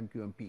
MQMP।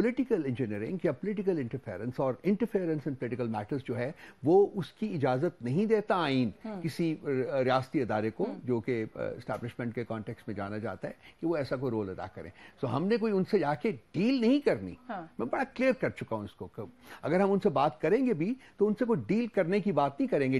Political engineering یا political interference اور interference in political matters جو ہے وہ اس کی اجازت نہیں دیتا آئین کسی ریاستی ادارے کو جو کہ اسٹیبلشمنٹ کے کانٹیکس میں جانا جاتا ہے کہ وہ ایسا کوئی رول ادا کریں. سو ہم نے کوئی ان سے جا کے ڈیل نہیں کرنی. میں بڑا کلیئر کر چکا ہوں اس کو. اگر ہم ان سے بات کریں گے بھی تو ان سے کوئی ڈیل کرنے کی بات نہیں کریں گے.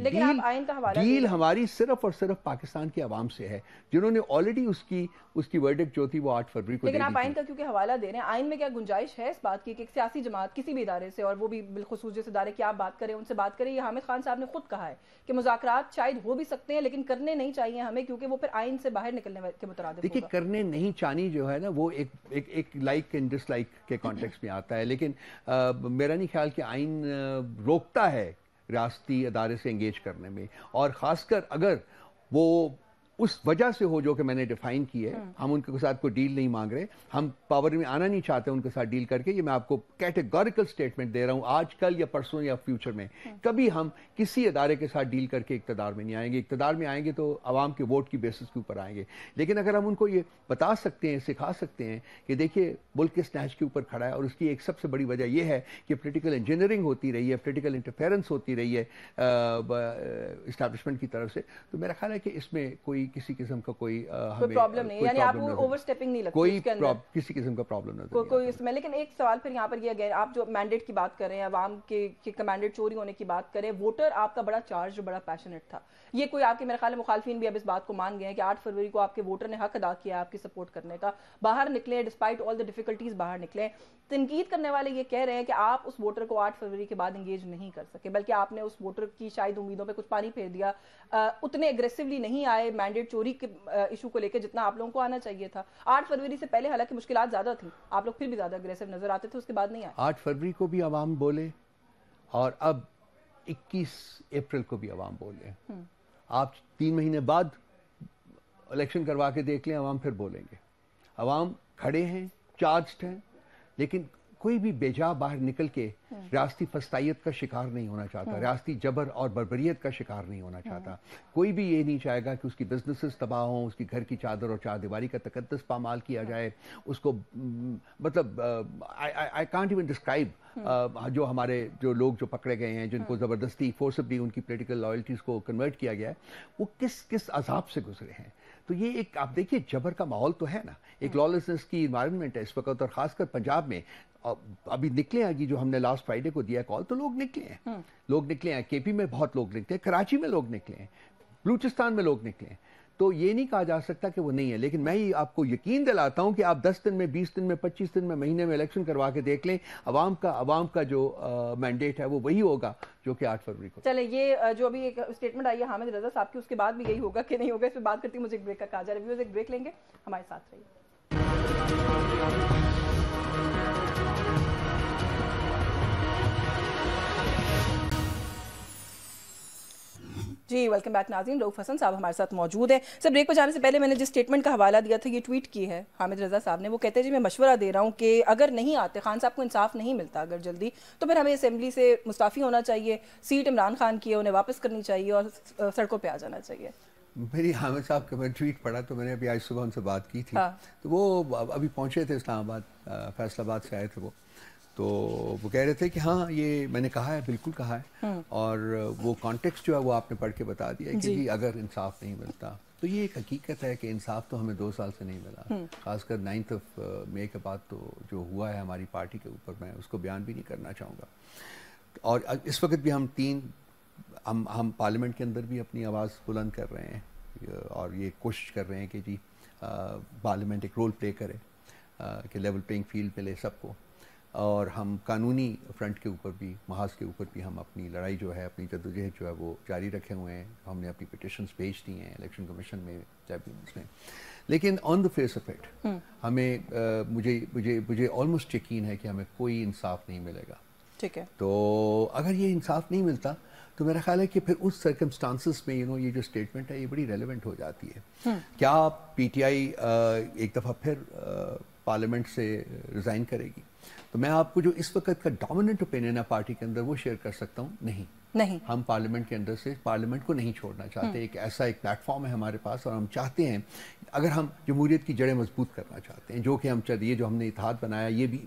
ڈیل ہماری صرف اور صرف پاکستان کی عوام سے ہے جنہوں نے آلریڈی اس کی ورڈکٹ جو تھی وہ 8 فروری کو. لیکن آپ آئین کا کیونکہ حوالہ دے رہے ہیں, آئین میں کیا گنجائش ہے اس بات کی کہ ایک سیاسی جماعت کسی بھی ادارے سے, اور وہ بھی بالخصوص جس ادارے کی آپ بات کریں ان سے بات کریں؟ یہ حامد خان صاحب نے خود کہا ہے کہ مذاکرات شاید ہو بھی سکتے ہیں لیکن کرنے نہیں چاہیے ہمیں, کیونکہ وہ پھر آئین سے باہر نکلنے کے مترادف. دیکھیے کرنے نہیں چاہنی جو ہے نا وہ ایک لائک اینڈ ڈس لائک کے کانٹیکس میں آتا ہے, لیکن میرا نہیں خیال کہ آئین روکتا ہے ریاستی ادارے سے انگیج کرنے میں, اور خاص کر اگر وہ اس وجہ سے ہو جو کہ میں نے ڈیفائن کی ہے. ہم ان کے ساتھ کوئی ڈیل نہیں مانگ رہے, ہم پاور میں آنا نہیں چاہتے ان کے ساتھ ڈیل کر کے. یہ میں آپ کو کیٹیگوریکل سٹیٹمنٹ دے رہا ہوں, آج کل یا پرسوں یا فیوچر میں کبھی ہم کسی ادارے کے ساتھ ڈیل کر کے اقتدار میں نہیں آئیں گے. اقتدار میں آئیں گے تو عوام کے ووٹ کی بیسس کے اوپر آئیں گے. لیکن اگر ہم ان کو یہ بتا سکتے ہیں, سکھا سکتے ہیں کہ دیکھیے ملک کے سنیچ کے اوپر کھڑا ہے, اور اس کی ایک سب سے بڑی وجہ یہ ہے کہ پولیٹیکل انجینئرنگ ہوتی رہی ہے, پولیٹیکل انٹرفیرنس ہوتی رہی ہے اسٹیبلشمنٹ کی طرف سے, تو میرا خیال ہے کہ اس میں کوئی کسی قسم کا کوئی پرابلم نہیں, یعنی آپ کو اوور سٹیپنگ نہیں لگتی اس کے اندر, کسی قسم کا پرابلم نہیں کوئی اس میں. لیکن ایک سوال پھر یہاں پر یہ گیا, آپ جو مینڈیٹ کی بات کر رہے ہیں, عوام کے مینڈیٹ چوری ہونے کی بات کریں, ووٹر آپ کا بڑا چارج جو بڑا پیشنیٹ تھا, یہ کوئی آپ کے میرے خیال مخالفین بھی اب اس بات کو مان گئے ہیں کہ 8 فروری کو آپ کے ووٹر نے حق ادا کیا آپ کی سپورٹ کرنے کا, باہر نکلے ڈسپائٹ آل دی ڈیفیکلٹیز باہر نکلے. تنقید کرنے والے یہ کہہ رہے ہیں کہ آپ اس ووٹر کو 8 فروری کے بعد انگیج نہیں کر سکے, بلکہ آپ نے اس ووٹر کی شاید امیدوں پہ کچھ پانی پھیر دیا, اتنے اگریسولی نہیں آئے مینڈیٹ چوری کے ایشو کو لے کے جتنا آپ لوگوں کو آنا چاہیے تھا. 8 فروری سے پہلے حالانکہ مشکلات زیادہ تھیں, آپ لوگ پھر بھی زیادہ اگریسو نظر آتے تھے, اس کے بعد نہیں آئے. 8 فروری کو بھی عوام بولے اور اب 21 اپریل کو بھی عوام بولے. آپ 3 مہینے بعد الیکشن کروا کے دیکھ لیں, عوام پھر بولیں گے. عوام کھڑے ہیں, چارجڈ ہیں, لیکن کوئی بھی بے جا باہر نکل کے ریاستی فسطائیت کا شکار نہیں ہونا چاہتا, ریاستی جبر اور بربریت کا شکار نہیں ہونا چاہتا. کوئی بھی یہ نہیں چاہے گا کہ اس کی بزنسز تباہ ہوں, اس کی گھر کی چادر اور چار دیواری کا تقدس پامال کیا جائے. اس کو مطلب آئی کانٹ ایون ڈسکرائب جو ہمارے جو لوگ جو پکڑے گئے ہیں, جن کو زبردستی فورسبلی ان کی پولیٹیکل لائلٹیز کو کنورٹ کیا گیا ہے, وہ کس عذاب سے گزرے ہیں. تو یہ ایک آپ دیکھیے جبر کا ماحول تو ہے نا, ایک لالسنس کی انوائرمنٹ ہے اس وقت, اور خاص کر پنجاب میں. ابھی نکلے ہیں جو ہم نے لاسٹ فرائیڈے کو دیا کال, تو لوگ نکلے ہیں, کے پی میں بہت لوگ نکلے ہیں, کراچی میں لوگ نکلے ہیں, بلوچستان میں لوگ نکلے ہیں. تو یہ نہیں کہا جا سکتا کہ وہ نہیں ہے, لیکن میں ہی آپ کو یقین دلاتا ہوں کہ آپ 10 دن میں, 20 دن میں, 25 دن میں, مہینے میں الیکشن کروا کے دیکھ لیں, عوام کا جو مینڈیٹ ہے وہ وہی ہوگا جو کہ 8 فروری کو. چلیں, یہ جو ابھی ایک اسٹیٹمنٹ آئی ہے حامد رضا صاحب کی, اس کے بعد بھی یہی ہوگا کہ نہیں ہوگا, اس پہ بات کرتی ہوں. مجھے ایک بریک کا کہا جا رہا ہے, ایک بریک لیں گے, ہمارے ساتھ رہیے. جی ویلکم بیک ناظرین, رؤوف حسن صاحب ہمارے ساتھ موجود ہیں. سر بریک پہ جانے سے پہلے میں نے جس اسٹیٹمنٹ کا حوالہ دیا تھا, یہ ٹویٹ کی ہے حامد رضا صاحب نے. وہ کہتے ہیں جی میں مشورہ دے رہا ہوں کہ اگر نہیں آتے, خان صاحب کو انصاف نہیں ملتا اگر جلدی, تو پھر ہمیں اسمبلی سے مستعفی ہونا چاہیے, سیٹ عمران خان کی ہے انہیں واپس کرنی چاہیے, اور سڑکوں پہ آ جانا چاہیے. میری حامد صاحب کا میں ٹویٹ پڑھا تو میں نے ابھی آج صبح ان سے بات کی تھی, تو وہ ابھی پہنچے تھے اسلام آباد, فیصل آباد سے آئے تھے وہ, تو وہ کہہ رہے تھے کہ ہاں یہ میں نے کہا ہے, بالکل کہا ہے, اور وہ کانٹیکسٹ جو ہے وہ آپ نے پڑھ کے بتا دیا کہ جی اگر انصاف نہیں ملتا, تو یہ ایک حقیقت ہے کہ انصاف تو ہمیں 2 سال سے نہیں ملا, خاص کر 9 مئی کے بعد تو جو ہوا ہے ہماری پارٹی کے اوپر, میں اس کو بیان بھی نہیں کرنا چاہوں گا. اور اس وقت بھی ہم پارلیمنٹ کے اندر بھی اپنی آواز بلند کر رہے ہیں, اور یہ کوشش کر رہے ہیں کہ جی پارلیمنٹ ایک رول پلے کرے کہ لیول پلینگ فیلڈ ملے سب کو. اور ہم قانونی فرنٹ کے اوپر بھی, محاذ کے اوپر بھی ہم اپنی لڑائی جو ہے, اپنی جدوجہد جو ہے وہ جاری رکھے ہوئے ہیں. ہم نے اپنی پٹیشنز بھیج دی ہیں الیکشن کمیشن میں, ٹریبیونلز میں, لیکن آن دا فیس آف اٹ ہمیں مجھے آلموسٹ یقین ہے کہ ہمیں کوئی انصاف نہیں ملے گا. ٹھیک ہے, تو اگر یہ انصاف نہیں ملتا تو میرا خیال ہے کہ پھر اس سرکمسٹانسز میں یہ جو اسٹیٹمنٹ ہے یہ بڑی ریلیونٹ ہو جاتی ہے. کیا پی ٹی آئی ایک دفعہ پھر پارلیمنٹ سے ریزائن کرے گی؟ تو میں آپ کو جو اس وقت کا ڈومیننٹ اوپینین ہے پارٹی کے اندر وہ شیئر کر سکتا ہوں. نہیں, ہم پارلیمنٹ کے اندر سے پارلیمنٹ کو نہیں چھوڑنا چاہتے. ایک ایسا ایک پلیٹ فارم ہے ہمارے پاس, اور ہم چاہتے ہیں اگر ہم جمہوریت کی جڑیں مضبوط کرنا چاہتے ہیں, جو کہ ہم چاہیے جو ہم نے اتحاد بنایا, یہ بھی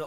No,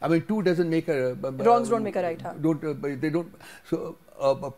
I mean, two doesn't make a wrongs don't make a right. They don't. So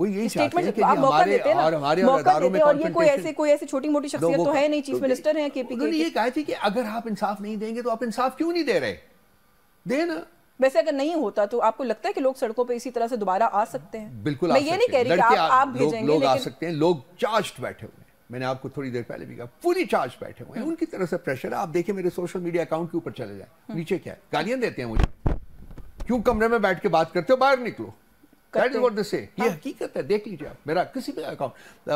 وہ یہی چاہتے ہیں کہ ہمارے اور ہمارے اداروں میں کوئی ایسی چھوٹی موٹی شخصیت تو ہے نہیں, چیف منسٹر ہیں کے پی کے. یہ کہا تھی کہ اگر آپ انصاف نہیں دیں گے تو آپ انصاف کیوں نہیں دے رہے, دے نا. ویسے اگر نہیں ہوتا تو آپ کو لگتا ہے کہ لوگ سڑکوں پہ اسی طرح سے دوبارہ آ سکتے ہیں؟ بالکل, میں یہ نہیں کہہ رہی کہ آپ بھیجیں گے, لوگ آ سکتے ہیں, لوگ چارجڈ بیٹھے ہوئے ہیں. میں نے آپ کو تھوڑی دیر پہلے بھی کہا پوری چارج بیٹھے ہوئے ہیں, ان کی طرف سے پریشر ہے. آپ دیکھیں میرے سوشل میڈیا اکاؤنٹ کے اوپر چلے جائیں, نیچے کیا ہے, گالیاں دیتے ہیں مجھے, کیوں کمرے میں بیٹھ کے بات کرتے ہو, باہر نکلو. That is what they say. یہ حقیقت ہے, دیکھ لیجیے آپ میرا کسی بھی اکاؤنٹ,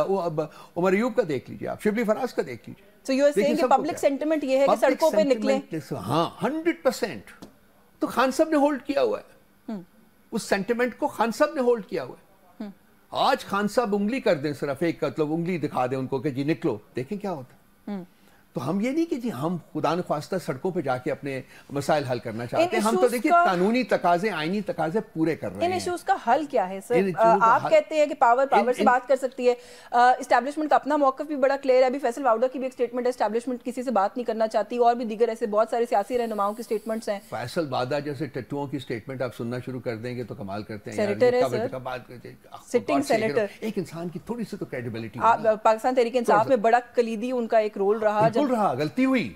عمر ایوب کا دیکھ لیجیے آپ, شبلی فراز کا دیکھ لیجیے. So you are saying کہ پبلک سینٹیمنٹ یہ ہے کہ سڑکوں پہ نکلیں؟ ہاں 100%. تو خان صاحب نے ہولڈ کیا ہوا ہے اس سینٹیمنٹ کو, خان صاحب نے ہولڈ کیا ہوا ہے. آج خان صاحب انگلی کر دیں, صرف ایک مطلب انگلی دکھا دیں ان کو کہ جی نکلو, دیکھیں کیا ہوتا ہے. تو ہم یہ نہیں کہ جی ہم خدا نخواستہ سڑکوں پہ جا کے اپنے مسائل حل کرنا چاہتے ہیں, ہم تو دیکھیں قانونی تقاضے, آئینی تقاضے پورے کر رہے ہیں. ان ایشوز کا حل کیا ہے سر؟ آپ کہتے ہیں کہ پاور سے بات کر سکتی ہے, اسٹیبلشمنٹ کا اپنا موقف بھی بڑا کلیئر ہے. ابھی فیصل واؤڈا کی بھی ایک سٹیٹمنٹ ہے, اسٹیبلشمنٹ کسی سے بات نہیں کرنا چاہتی, اور بھی دیگر ایسے بہت سارے سیاسی رہنماؤں کی سٹیٹمنٹس ہیں. فیصل واؤڈا جیسے ٹٹوؤں کی سٹیٹمنٹ آپ سننا شروع کر دیں گے تو کمال کرتے ہیں. سینیٹر ہے سر, سٹنگ سینیٹر, ایک انسان کی تھوڑی سی تو کریڈیبلٹی. پاکستان تحریک انصاف میں بڑا کلیدی ان کا ایک رول رہا. غلطی ہوئی,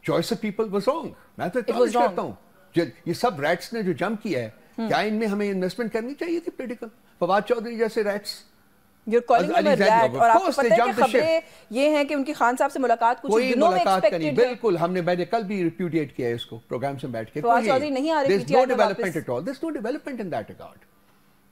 choice of people was wrong. میں تو اکالج کرتا ہوں, یہ سب ریٹس نے جو جمپ کیا ہے, کیا ان میں ہمیں انویسٹمنٹ کرنی چاہیے تھی پولیٹیکل؟ فواد چودھری جیسے rates, You're calling them a rat, اور آپ کو پتہ ہے کہ خبریں یہ ہیں کہ ان کی خان صاحب سے ملاقات کچھ دنوں میں ایکسپیکٹڈ ہے. بالکل, میں نے کل بھی ریپیوٹیٹ کیا ہے اس کو پروگرام سے بیٹھ کے. فواد چودھری نہیں آ رہے پی ٹی آئی میں واپس. There's no development in that regard.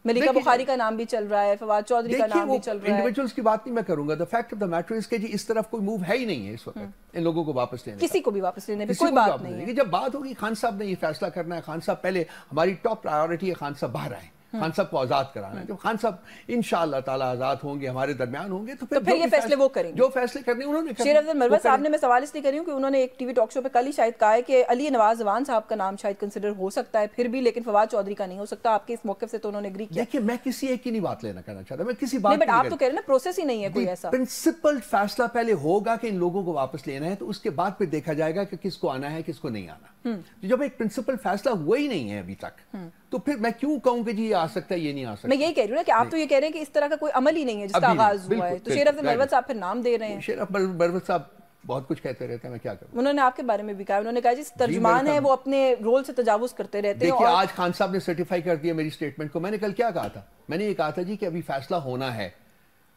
Malika بخاری کا نام بھی چل رہا ہے, فواد چودھری کا نام بھی چل رہا ہے. انڈیویجولز کی بات نہیں میں کروں گا, the fact of the matter is کہ جی اس طرف کوئی موو ہے ہی نہیں ہے اس وقت ان لوگوں کو واپس لینے, کسی کو بھی واپس لینے پہ کوئی بات نہیں ہے. جب بات ہوگی خان صاحب نے یہ فیصلہ کرنا ہے, خان صاحب پہلے, ہماری ٹاپ پرائیورٹی ہے خان صاحب باہر آئیں, خان صاحب کو آزاد کرانا ہے. جب خان صاحب انشاءاللہ تعالی آزاد ہوں گے, ہمارے درمیان ہوں گے, تو پھر یہ فیصلے وہ کریں گے, جو فیصلے کرنے انہوں نے. شیر افضل مروت صاحب نے, میں سوال اس لیے کر رہی ہوں کہ انہوں نے ایک ٹی وی ٹاک شو پہ کل ہی شاید کہا ہے کہ علی نواز زوان صاحب کا نام شاید کنسیڈر ہو سکتا ہے پھر بھی, لیکن فواد چودھری کا نہیں ہو سکتا. آپ کے اس موقف سے تو انہوں نے اگری کیا. دیکھیے میں کسی ایک کی نہیں بات لینا کرنا چاہتا, میں کسی بات نہیں, بٹ آپ تو کہہ رہے ہیں نا پروسیس ہی نہیں ہے کوئی ایسا. پرنسپل فیصلہ پہلے ہوگا کہ ان لوگوں کو واپس لینا ہے, تو اس کے بعد پھر دیکھا جائے گا کہ کس کو آنا ہے کس کو نہیں آنا. جب ایک پرنسپل فیصلہ ہوا ہی نہیں ہے ابھی تک, تو پھر میں کیوں کہوں کہ جی یہ آ سکتا ہے یہ نہیں آ سکتا. میں یہی کہہ رہی ہوں نا کہ آپ تو یہ کہہ رہے ہیں کہ اس طرح کا کوئی عمل ہی نہیں ہے جس کا آغاز ہوا ہے, تو شیر افضل مروت صاحب پھر نام دے رہے ہیں. شیر افضل مروت صاحب بہت کچھ کہتے رہتے ہیں, میں کیا کروں. انہوں نے آپ کے بارے میں بھی کہا, انہوں نے کہا جی ترجمان ہیں وہ اپنے رول سے تجاوز کرتے رہتے ہیں. دیکھیے آج خان صاحب نے سرٹیفائی کر دیا میری سٹیٹمنٹ کو. میں نے کل کیا کہا تھا, میں نے یہ کہا تھا جی کہ ابھی فیصلہ ہونا ہے.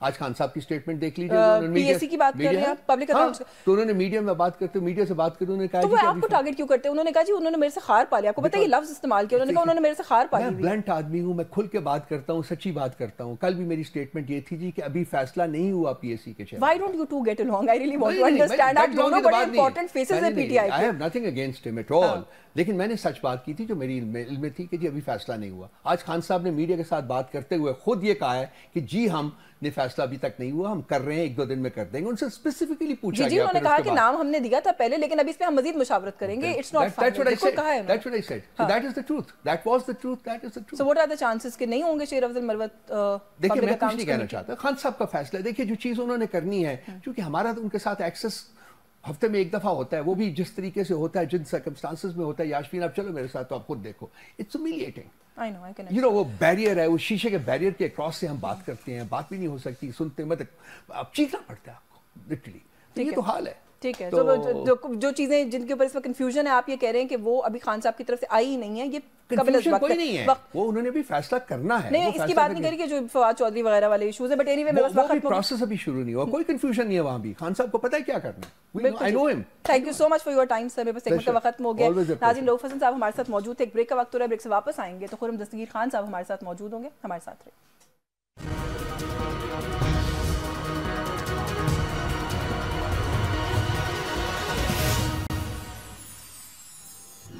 آج خان صاحب کی سٹیٹمنٹ دیکھ لیجیے, پی ایس سی کی بات کر رہے ہیں آپ, پبلک اکاؤنٹس, تو انہوں نے میڈیا میں بات کرتے, میڈیا سے بات کرتے, انہوں نے کہا تو وہ آپ کو ٹارگٹ کیوں کرتے ہیں؟ انہوں نے کہا جی انہوں نے میرے سے خار پا لیا. آپ کو پتہ ہے یہ لفظ استعمال کیا, انہوں نے کہا انہوں نے میرے سے خار پا لی. میں بلنٹ آدمی ہوں, میں کھل کے بات کرتا ہوں, سچی بات کرتا ہوں. کل بھی میری سٹیٹمنٹ یہ تھی جی کہ ابھی فیصلہ نہیں ہوا پی ایس سی کے chairman. Why don't you two get along? I really want to understand. آپ دونوں بڑے امپورٹنٹ فیسز ہیں پی ٹی آئی کے. I have nothing against him at all. لیکن میں نے سچ بات کی تھی جو میری علم میں تھی کہ جی ابھی فیصلہ نہیں ہوا. آج خان صاحب نے میڈیا کے ساتھ بات کرتے ہوئے خود یہ کہا ہے کہ جی ہم نے فیصلہ ابھی تک نہیں ہوا, ہم کر رہے ہیں, ایک دو دن میں کر دیں گے. ان سے اسپیسیفکلی پوچھا گیا, انہوں نے کہا کہ نام ہم نے دیا تھا پہلے, لیکن اب اس پہ ہم مزید مشاورت کریں گے. It's not final. بالکل کہا ہے. That's what I said. So that is the truth. That was the truth. That is the truth. So what are the chances کہ نہیں ہوں گے شیر افضل مروت؟ دیکھیے میں کچھ نہیں کہنا چاہتا, خان صاحب کا فیصلہ. دیکھیے جو چیز انہوں نے کرنی ہے, کیونکہ ہمارا ان کے ساتھ ایکسس ہفتے میں ایک دفعہ ہوتا ہے, وہ بھی جس طریقے سے ہوتا ہے, جن سرکمسٹانسز میں ہوتا ہے. یاسمین آپ چلو میرے ساتھ, تو آپ خود دیکھو, اٹس ہیومیلیٹنگ. You know, وہ بیریئر ہے, وہ شیشے کے بیریئر کے کراس سے ہم بات کرتے ہیں, بات بھی نہیں ہو سکتی, سنتے مطلب اب چیخنا پڑتا ہے آپ کو لٹرلی. یہ تو حال ہے. ٹھیک ہے, جو چیزیں جن کے اوپر اس وقت کنفیوژن ہے, آپ یہ کہہ رہے ہیں کہ وہ ابھی خان صاحب کی طرف سے آئی ہی نہیں ہے. یہ قبل از وقت ہے, وہ انہوں نے بھی فیصلہ کرنا ہے. نہیں, اس کی بات نہیں کری کہ جو فواد چودھری وغیرہ والے ایشوز ہیں, بٹ اینی وے میرے پاس وقت پروسیس ابھی شروع نہیں ہوا, کوئی کنفیوژن نہیں ہے وہاں بھی. خان صاحب کو پتہ ہے کیا کرنا ہے. I know him. Thank you so much for your time sir. میرے پاس ایک منٹ کا وقت ختم ہو گیا. ناظرین, رؤف حسن صاحب ہمارے ساتھ موجود تھے, ایک بریک کا وقت ہو رہا ہے, بریک سے واپس آئیں گے تو خرم دستگیر خان صاحب ہمارے ساتھ موجود ہوں گے. ہمارے ساتھ رہے.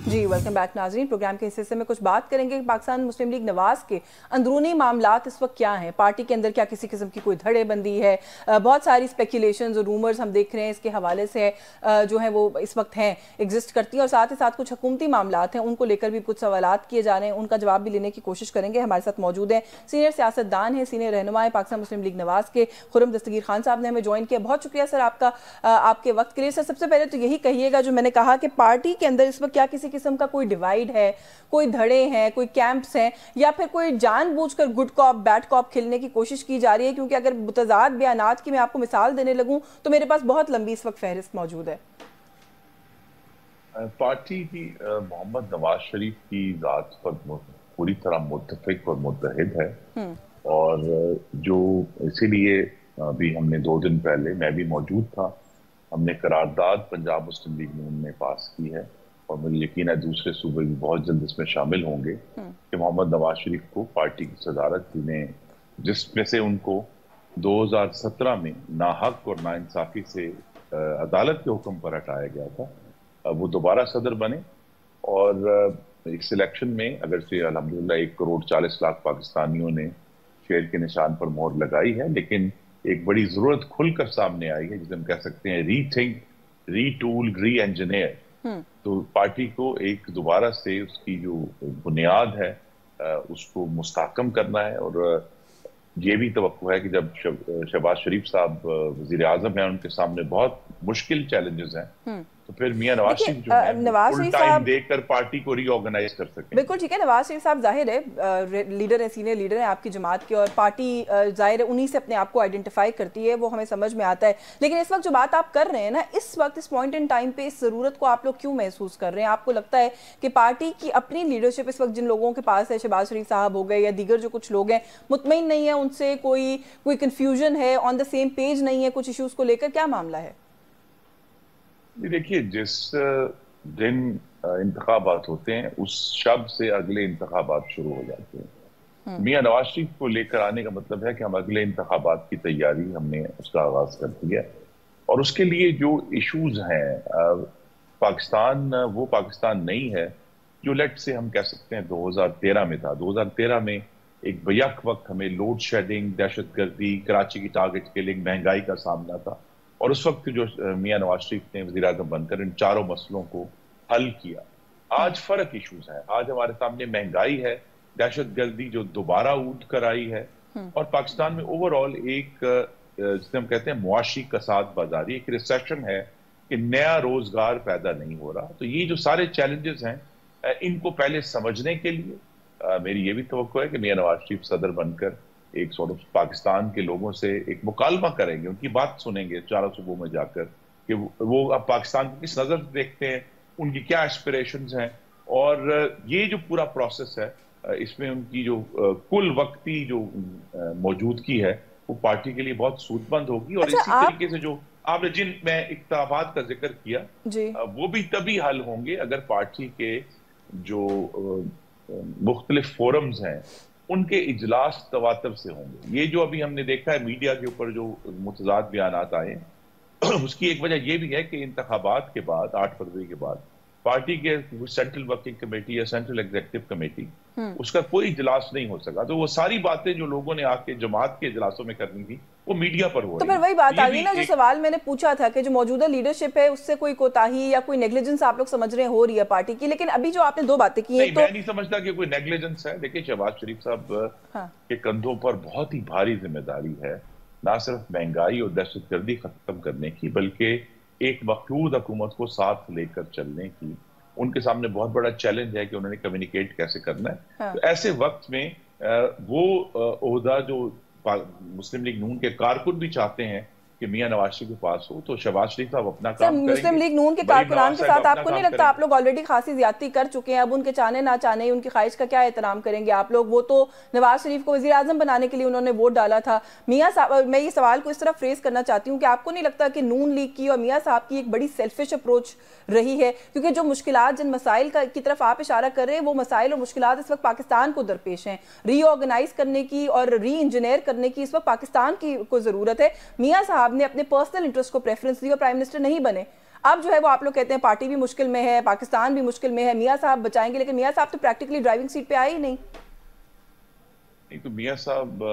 جی ویلکم بیک ناظرین. پروگرام کے حصے سے میں کچھ بات کریں گے کہ پاکستان مسلم لیگ نواز کے اندرونی معاملات اس وقت کیا ہیں, پارٹی کے اندر کیا کسی قسم کی کوئی دھڑے بندی ہے, بہت ساری اسپیکولیشنز اور رومرز ہم دیکھ رہے ہیں اس کے حوالے سے جو ہیں وہ اس وقت ہیں, ایگزسٹ کرتی ہیں, اور ساتھ ہی ساتھ کچھ حکومتی معاملات ہیں ان کو لے کر بھی کچھ سوالات کیے جا رہے ہیں, ان کا جواب بھی لینے کی کوشش کریں گے. ہمارے ساتھ موجود ہیں سینئر سیاستدان ہیں, سینئر رہنما پاکستان مسلم لیگ نواز کے خرم دستگیر خان صاحب نے ہمیں جوائن کیا. بہت شکریہ سر آپ کا, آپ کے وقت کے لیے. سر سب سے پہلے تو یہی کہیے گا جو میں نے کہا کہ پارٹی کے اندر اس وقت کیا کسی قسم قسم کا کوئی ڈیوائیڈ ہے, کوئی دھڑے ہیں, کوئی کیمپس ہیں, یا پھر کوئی جان بوجھ کر گڈ کاپ بیڈ کاپ کھلنے کی کوشش کی جا رہی ہے؟ کیونکہ اگر متضاد بیانات کی میں آپ کو مثال دینے لگوں تو میرے پاس بہت لمبی اس وقت فہرست موجود ہے. پارٹی کی محمد نواز شریف کی ذات پر پوری طرح متفق اور متحد ہے, اور جو اسی لیے ابھی ہم نے 2 دن پہلے, میں بھی موجود تھا, ہم نے قرارداد پنجاب مسلم لیگ نون نے پاس کی ہے, اور مجھے یقین ہے دوسرے صوبے بھی بہت جلد اس میں شامل ہوں گے, کہ محمد نواز شریف کو پارٹی کی صدارت دینے, جس میں سے ان کو 2017 میں ناحق اور ناانصافی سے عدالت کے حکم پر ہٹایا گیا تھا, وہ دوبارہ صدر بنے, اور اس الیکشن میں اگرچہ الحمدللہ 1,40,40,00,000 پاکستانیوں نے شیر کے نشان پر مہر لگائی ہے, لیکن ایک بڑی ضرورت کھل کر سامنے آئی ہے, جسے ہم کہہ سکتے ہیں ری تھنک, ری ٹول, ری انجینئر. تو پارٹی کو ایک دوبارہ سے اس کی جو بنیاد ہے اس کو مستحکم کرنا ہے, اور یہ بھی توقع ہے کہ جب شہباز شریف صاحب وزیر اعظم ہیں, ان کے سامنے بہت مشکل چیلنجز ہیں, تو پھر میاں نواز شریف جو ہے فل ٹائم دے کر پارٹی کو ری آرگنائز کر سکیں. بالکل ٹھیک ہے, نواز شریف صاحب ظاہر ہے لیڈر ہیں, سینئر لیڈر ہیں آپ کی جماعت کے, اور پارٹی ظاہر ہے انہی سے اپنے آپ کو آئیڈینٹیفائی کرتی ہے, وہ ہمیں سمجھ میں آتا ہے. لیکن اس وقت جو بات آپ کر رہے ہیں نا, اس وقت اس پوائنٹ ان ٹائم پہ اس ضرورت کو آپ لوگ کیوں محسوس کر رہے ہیں؟ آپ کو لگتا ہے کہ پارٹی کی اپنی لیڈرشپ اس وقت جن لوگوں کے پاس ہے, شہباز شریف صاحب ہو گئے یا دیگر جو کچھ لوگ ہیں, مطمئن نہیں ہے ان سے, کوئی کنفیوژن ہے, آن دا سیم پیج نہیں ہے کچھ ایشوز کو لے کر, کیا معاملہ ہے؟ دیکھیے, جس دن انتخابات ہوتے ہیں اس شب سے اگلے انتخابات شروع ہو جاتے ہیں. میاں نواز شریف کو لے کر آنے کا مطلب ہے کہ ہم اگلے انتخابات کی تیاری ہم نے اس کا آغاز کر دیا, اور اس کے لیے جو ایشوز ہیں, پاکستان وہ پاکستان نہیں ہے جو لیٹ سے ہم کہہ سکتے ہیں 2013 میں تھا. 2013 میں ایک بیک وقت ہمیں لوڈ شیڈنگ, دہشت گردی, کراچی کی ٹارگٹ کلنگ, مہنگائی کا سامنا تھا, اور اس وقت جو میاں نواز شریف نے وزیر اعظم بن کر ان چاروں مسئلوں کو حل کیا. آج فرق ایشوز ہیں, آج ہمارے سامنے مہنگائی ہے, دہشت گردی جو دوبارہ اٹھ کر آئی ہے, اور پاکستان میں اوور آل ایک جسے ہم کہتے ہیں معاشی کساد بازاری, ایک ریسیشن ہے کہ نیا روزگار پیدا نہیں ہو رہا. تو یہ جو سارے چیلنجز ہیں, ان کو پہلے سمجھنے کے لیے میری یہ بھی توقع ہے کہ میاں نواز شریف صدر بن کر ایک پاکستان کے لوگوں سے ایک مکالمہ کریں گے, ان کی بات سنیں گے چاروں صوبوں میں جا کر, کہ وہ اب پاکستان کو کس نظر سے دیکھتے ہیں, ان کی کیا ایسپریشنز ہیں, اور یہ جو پورا پروسیس ہے اس میں ان کی جو کل وقتی جو موجودگی ہے وہ پارٹی کے لیے بہت سود مند ہوگی. اور اسی طریقے سے جو آپ نے جن میں اختلافات کا ذکر کیا وہ بھی تبھی حل ہوں گے اگر پارٹی کے جو مختلف فورمز ہیں ان کے اجلاس تواتر سے ہوں گے. یہ جو ابھی ہم نے دیکھا ہے میڈیا کے اوپر جو متضاد بیانات آئے, اس کی ایک وجہ یہ بھی ہے کہ انتخابات کے بعد 8 فروری کے بعد پارٹی کے سینٹرل ورکنگ کمیٹی یا سینٹرل ایگزیکٹو کمیٹی, اس کا کوئی اجلاس نہیں ہو سکا. تو وہ ساری باتیں جو لوگوں نے آ کے جماعت کے اجلاسوں میں کرنی تھی وہ میڈیا پر ہو رہی. تو پھر وہی بات آ گئی نا جو سوال میں نے پوچھا تھا کہ جو موجودہ لیڈرشپ ہے اس سے کوئی کوتاہی یا کوئی نیگلیجنس آپ لوگ سمجھ رہے ہو رہی ہے پارٹی کی, لیکن ابھی جو آپ نے 2 باتیں کی ہیں, میں نہیں سمجھتا کہ کوئی نیگلیجنس ہے. دیکھیں, شہباز شریف صاحب کے کندھوں پر بہت ہی بھاری ذمہ داری ہے, نہ صرف مہنگائی اور دہشت گردی ختم کرنے کی بلکہ ایک مقبوض حکومت کو ساتھ لے کر چلنے کی. ان کے سامنے بہت بڑا چیلنج ہے کہ انہوں نے کمیونیکیٹ کیسے کرنا ہے. تو ایسے وقت میں وہ عہدہ جو مسلم لیگ نون کے کارکن بھی چاہتے ہیں کہ میاں نواز شریف کے پاس ہو, تو شہباز شریف صاحب اپنا کام کریں گے. مسلم لیگ نون کے کارکنان کے ساتھ آپ کو نہیں لگتا آپ لوگ آلریڈی خاصی زیادتی کر چکے ہیں؟ اب ان کے چاہنے نہ چاہنے ان کی خواہش کا کیا احترام کریں گے آپ لوگ؟ وہ تو نواز شریف کو وزیر اعظم بنانے کے لیے انہوں نے ووٹ ڈالا تھا. میاں صاحب, میں یہ سوال کو اس طرح فریز کرنا چاہتی ہوں کہ آپ کو نہیں لگتا کہ نون لیگ کی اور میاں صاحب کی ایک بڑی سیلفش اپروچ رہی ہے؟ کیونکہ جو مشکلات, جن مسائل کی طرف آپ اشارہ کر رہے ہیں, وہ مسائل اور مشکلات اس وقت پاکستان کو درپیش ہیں. ری آرگنائز کرنے کی اور ری انجینئر کرنے کی اس وقت پاکستان کی کو ضرورت ہے. میاں صاحب نے اپنے پرسنل انٹرسٹ کو پریفرنس دی اور پرائم منسٹر نہیں بنے. اب جو ہے وہ آپ لوگ کہتے ہیں پارٹی بھی مشکل میں ہے, پاکستان بھی مشکل میں ہے, میاں صاحب بچائیں گے, لیکن میاں صاحب تو پریکٹیکلی ڈرائیونگ سیٹ پہ آئے ہی نہیں. تو میاں صاحب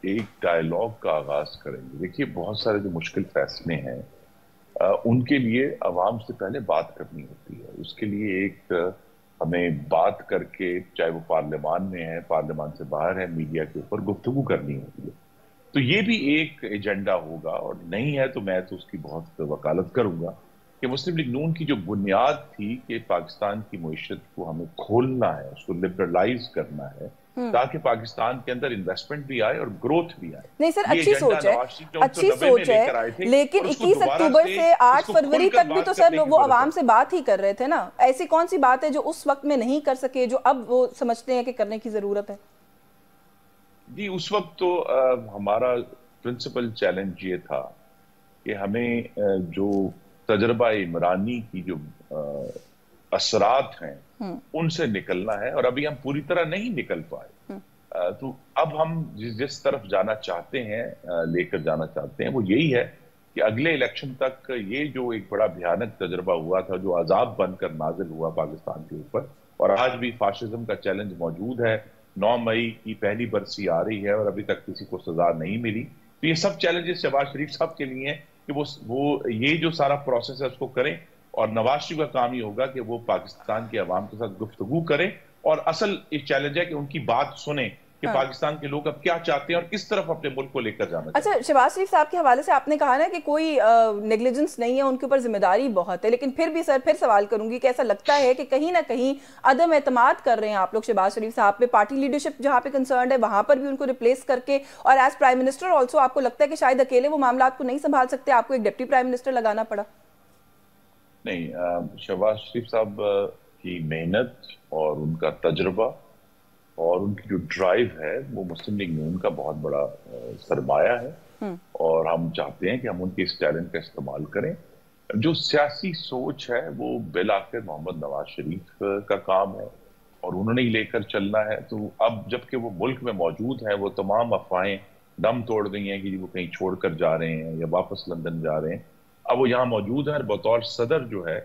ایک ڈائیلاگ کا آغاز کریں گے. دیکھیے, بہت سارے جو مشکل فیصلے ہیں ان کے لیے عوام سے پہلے بات کرنی ہوتی ہے. اس کے لیے ایک ہمیں بات کر کے, چاہے وہ پارلیمان میں ہے, پارلیمان سے باہر ہے, میڈیا کے اوپر گفتگو کرنی ہوتی ہے. تو یہ بھی ایک ایجنڈا ہوگا, اور نہیں ہے تو میں تو اس کی بہت وکالت کروں گا کہ مسلم لیگ نون کی جو بنیاد تھی کہ پاکستان کی معیشت کو ہمیں کھولنا ہے, اس کو لبرلائز کرنا ہے تاکہ پاکستان کے اندر انویسٹمنٹ بھی آئے اور گروتھ بھی آئے. نہیں سر, اچھی سوچ ہے, لیکن 21 اکتوبر سے 8 فروری تک بھی تو سر وہ عوام سے بات ہی کر رہے تھے نا. ایسی کون سی بات ہے جو اس وقت میں نہیں کر سکے جو اب وہ سمجھتے ہیں کہ کرنے کی ضرورت ہے؟ جی اس وقت تو ہمارا پرنسپل چیلنج یہ تھا کہ ہمیں جو تجربہ عمرانی کی جو اثرات ہیں ان سے نکلنا ہے, اور ابھی ہم پوری طرح نہیں نکل پائے. تو اب ہم جس طرف جانا چاہتے ہیں, لے کر جانا چاہتے ہیں, وہ یہی ہے کہ اگلے الیکشن تک یہ جو ایک بڑا بھیانک تجربہ ہوا تھا, جو عذاب بن کر نازل ہوا پاکستان کے اوپر, اور آج بھی فاشزم کا چیلنج موجود ہے. 9 مئی کی پہلی برسی آ رہی ہے اور ابھی تک کسی کو سزا نہیں ملی. تو یہ سب چیلنجز شہباز شریف صاحب کے لیے ہیں کہ وہ یہ جو سارا پروسیس ہے اس کو کریں, اور نواز شریف کا کام یہ ہوگا کہ وہ پاکستان کے عوام کے ساتھ گفتگو کریں, اور اصل یہ چیلنج ہے کہ ان کی بات سنیں کہ پاکستان کے لوگ اب کیا چاہتے ہیں اور کس طرف اپنے ملک کو لے کر جانا چاہتے ہیں. اچھا, شہباز شریف صاحب کے حوالے سے آپ نے کہا نا کہ کوئی نیگلیجنس نہیں ہے, ان کے اوپر ذمہ داری بہت ہے, لیکن پھر بھی سر پھر سوال کروں گی کہ ایسا لگتا ہے کہ کہیں نہ کہیں عدم اعتماد کر رہے ہیں آپ لوگ شہباز شریف صاحب پہ. پارٹی لیڈرشپ جہاں پہ کنسرنڈ ہے وہاں پر بھی ان کو ریپلیس کر کے, اور ایز پرائم منسٹر آلسو آپ کو لگتا ہے کہ شاید اکیلے وہ معاملات کو نہیں سنبھال سکتے, آپ کو ایک ڈپٹی پرائم منسٹر لگانا پڑا؟ نہیں, شہباز شریف صاحب کی محنت اور ان کا تجربہ اور ان کی جو ڈرائیو ہے وہ مسلم لیگ نون کا بہت بڑا سرمایہ ہے, اور ہم چاہتے ہیں کہ ہم ان کے اس ٹیلنٹ کا استعمال کریں. جو سیاسی سوچ ہے وہ بالآخر محمد نواز شریف کا کام ہے اور انہوں نے ہی لے کر چلنا ہے. تو اب جبکہ وہ ملک میں موجود ہیں, وہ تمام افواہیں دم توڑ گئی ہیں کہ وہ کہیں چھوڑ کر جا رہے ہیں یا واپس لندن جا رہے ہیں. اب وہ یہاں موجود ہیں, اور بطور صدر جو ہے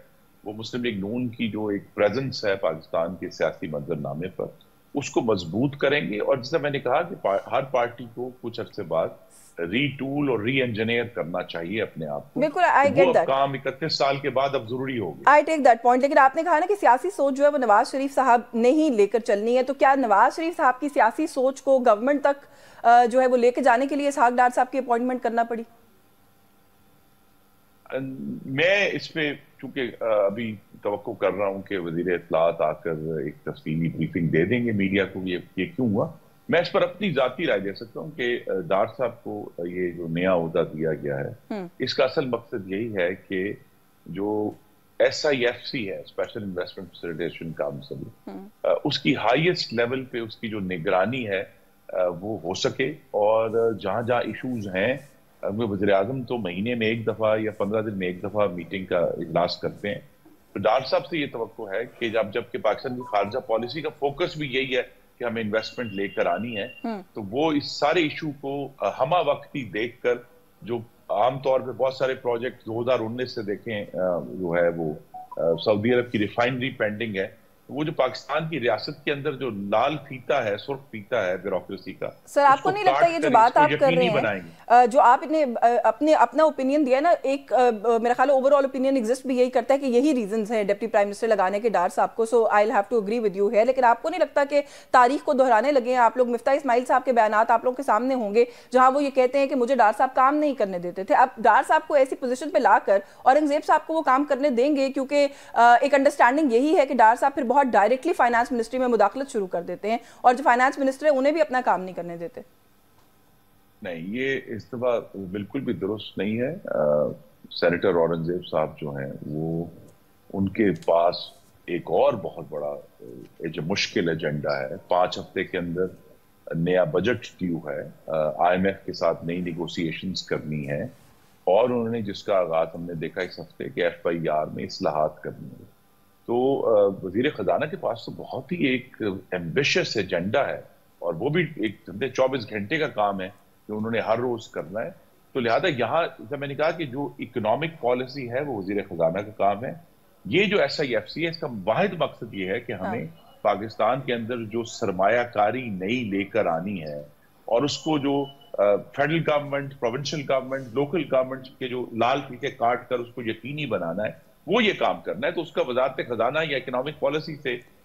وہ مسلم لیگ نون کی جو ایک پریزنس ہے پاکستان کے سیاسی منظرنامے پر, اس کو مضبوط کریں گے. اور جیسا میں نے کہا کہ ہر پارٹی کو کچھ عرصے بعد ری ٹول اور ری انجینئر کرنا چاہیے اپنے آپ کو. بالکل, آئی گیٹ دیٹ. کام 31 سال کے بعد اب ضروری ہوگی. آئی ٹیک دیٹ پوائنٹ. لیکن آپ نے کہا نا کہ سیاسی سوچ جو ہے وہ نواز شریف صاحب نے ہی لے کر چلنی ہے, تو کیا نواز شریف صاحب کی سیاسی سوچ کو گورنمنٹ تک جو ہے وہ لے کے جانے کے لیے اسحاق ڈار صاحب کی اپوائنٹمنٹ کرنا پڑی؟ میں اس پہ چونکہ ابھی توقع کر رہا ہوں کہ وزیر اطلاعات آ کر ایک تفصیلی بریفنگ دے دیں گے میڈیا کو یہ کیوں ہوا. میں اس پر اپنی ذاتی رائے دے سکتا ہوں کہ ڈار صاحب کو یہ جو نیا عہدہ دیا گیا ہے اس کا اصل مقصد یہی ہے کہ جو SIFC ہے, اسپیشل انویسٹمنٹ فیسیلیٹیشن کاؤنسل, اس کی ہائیسٹ لیول پہ اس کی جو نگرانی ہے وہ ہو سکے, اور جہاں جہاں ایشوز ہیں وزیر اعظم تو مہینے میں ایک دفعہ یا 15 دن میں ایک دفعہ میٹنگ کا اجلاس کرتے ہیں. تو ڈار صاحب سے یہ توقع ہے کہ جبکہ پاکستان کی خارجہ پالیسی کا فوکس بھی یہی ہے کہ ہمیں انویسٹمنٹ لے کر آنی ہے, تو وہ اس سارے ایشو کو ہمہ وقتی دیکھ کر, جو عام طور پہ بہت سارے پروجیکٹ 2019 سے دیکھیں جو ہے وہ سعودی عرب کی ریفائنری پینڈنگ ہے, وہ جو پاکستان کی ریاست کے اندر جو لال فیتا ہے, سرخ فیتا ہے بیوروکریسی کا. سر آپ کو نہیں لگتا یہ جو بات آپ کر رہے ہیں, جو آپ نے اپنا اوپینین دیا نا, ایک میرا خیال ہے اوور آل اوپینین ایگزسٹ بھی یہی کرتا ہے کہ یہی ریزنز ہیں ڈپٹی پرائم منسٹر لگانے کے ڈار صاحب کو, so I will have to agree with you ہے. لیکن آپ کو نہیں لگتا کہ تاریخ کو دہرانے لگے ہیں آپ لوگ؟ مفتاح اسماعیل صاحب کے بیانات آپ لوگ کے سامنے ہوں گے جہاں وہ یہ کہتے ہیں کہ مجھے ڈار صاحب کام نہیں کرنے دیتے تھے. اب ڈار صاحب کو ایسی پوزیشن پہ لا کر اورنگزیب صاحب کو وہ کام کرنے دیں گے, کیونکہ ایک انڈرسٹینڈنگ یہی ہے کہ ڈار صاحب پھر بہت ڈائریکٹلی فائنانس منسٹری میں مداخلت شروع کر دیتے ہیں, اور جو فائنانس منسٹر ہے انہیں بھی اپنا کام نہیں کرنے دیتے. نہیں, یہ استعفیٰ بالکل بھی درست نہیں ہے. سینیٹر اورنگزیب صاحب جو ہیں وہ ان کے پاس ایک اور بہت بڑا جو مشکل ایجنڈا ہے. 5 ہفتے کے اندر نیا بجٹ ڈیو ہے, IMF کے ساتھ نئی نیگوسیشنز کرنی ہے, اور انہوں نے جس کا آغاز ہم نے دیکھا اس ہفتے کہ FIR میں اصلاحات کرنی ہے. تو وزیر خزانہ کے پاس تو بہت ہی ایک ایمبیشس ایجنڈا ہے, اور وہ بھی ایک 24 گھنٹے کا کام ہے کہ انہوں نے ہر روز کرنا ہے. تو لہٰذا یہاں جیسا میں نے کہا کہ جو اکنامک پالیسی ہے وہ وزیر خزانہ کا کام ہے. یہ جو SIFC ہے اس کا واحد مقصد یہ ہے کہ ہمیں پاکستان کے اندر جو سرمایہ کاری نئی لے کر آنی ہے, اور اس کو جو federal government, provincial government, local government کے جو لال فیتے کاٹ کر اس کو یقینی بنانا ہے, وہ یہ کام کرنا ہے. تو اس کا وزارت خزانہ یا اکنامک پالیسی سے